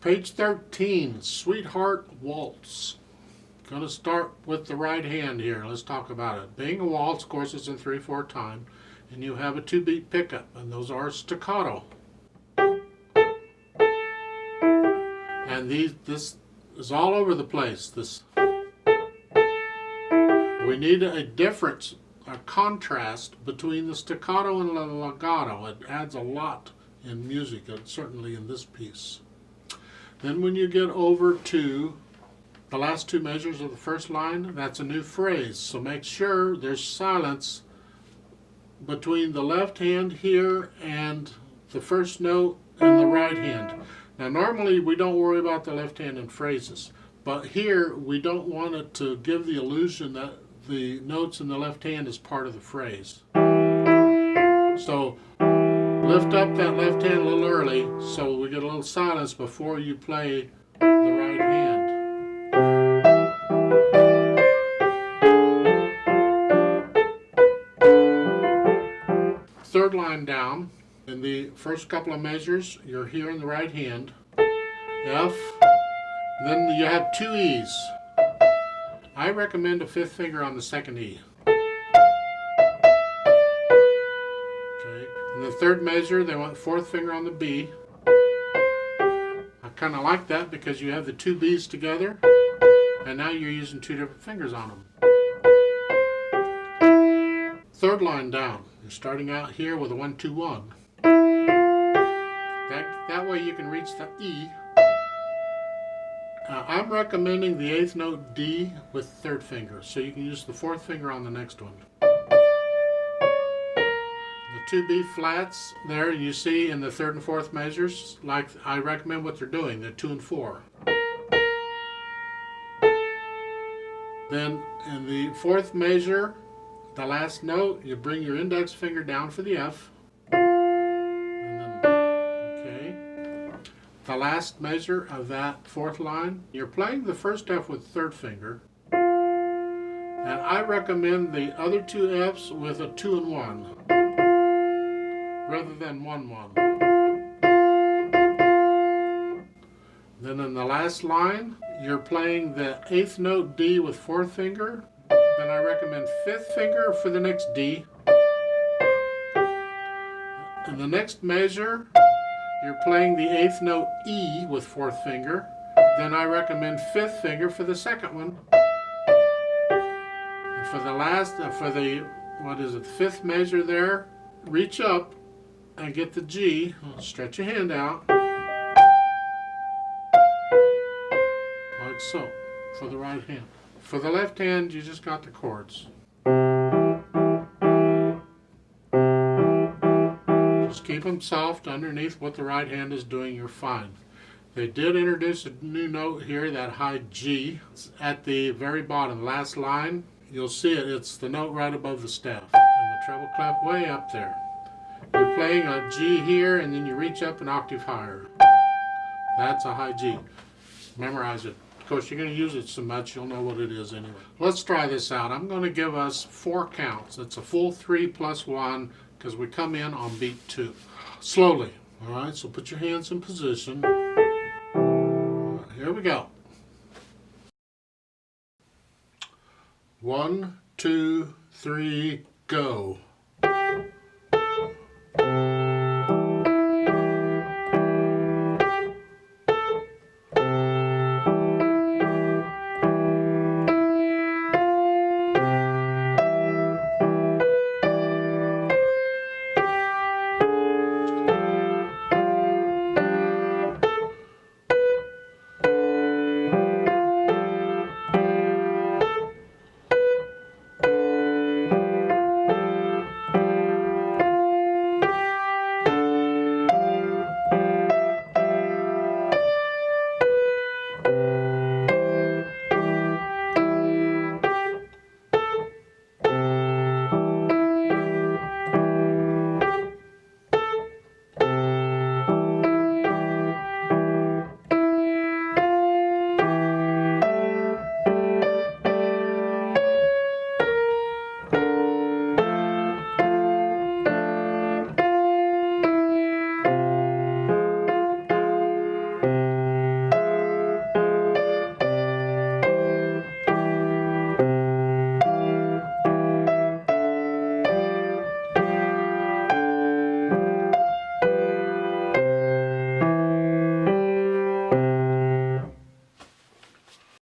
Page 13, Sweetheart Waltz. Going to start with the right hand here. Let's talk about it. Being a waltz, of course, it's in 3/4 time, and you have a 2-beat pickup, and those are staccato. And this is all over the place. We need a difference, a contrast between the staccato and the legato. It adds a lot in music, and certainly in this piece. Then when you get over to the last 2 measures of the first line, that's a new phrase. So make sure there's silence between the left hand here and the first note in the right hand. Now normally we don't worry about the left hand in phrases, but here we don't want it to give the illusion that the notes in the left hand is part of the phrase. So lift up that left hand a little early so we get a little silence before you play the right hand. Third line down, in the first couple of measures, you're here in the right hand, F, then you have 2 E's. I recommend a 5th finger on the 2nd E. In the 3rd measure, they want 4th finger on the B. I kind of like that because you have the 2 B's together, and now you're using 2 different fingers on them. 3rd line down, you're starting out here with a 1-2-1. That way you can reach the E. I'm recommending the 8th note D with 3rd finger, so you can use the 4th finger on the next one. 2 B flats there you see in the 3rd and 4th measures, like I recommend what they're doing, the 2 and 4. Then in the 4th measure, the last note, you bring your index finger down for the F. And then, okay. The last measure of that 4th line, you're playing the first F with 3rd finger. And I recommend the other 2 Fs with a 2 and 1. Rather than 1-1. Then in the last line, you're playing the 8th note D with 4th finger. Then I recommend 5th finger for the next D. In the next measure, you're playing the 8th note E with 4th finger. Then I recommend 5th finger for the second one. And for the last, for the, what is it, 5th measure there, reach up and get the G, stretch your hand out, like so, for the right hand. For the left hand, you just got the chords. Just keep them soft underneath what the right hand is doing, you're fine. They did introduce a new note here, that high G. It's at the very bottom, last line. You'll see it, it's the note right above the staff. And the treble clef way up there. You're playing a G here, and then you reach up an octave higher. That's a high G. Memorize it. Of course, you're going to use it so much, you'll know what it is anyway. Let's try this out. I'm going to give us 4 counts. It's a full 3 plus 1, because we come in on beat 2. Slowly. All right, so put your hands in position. Here we go. 1, 2, 3, go.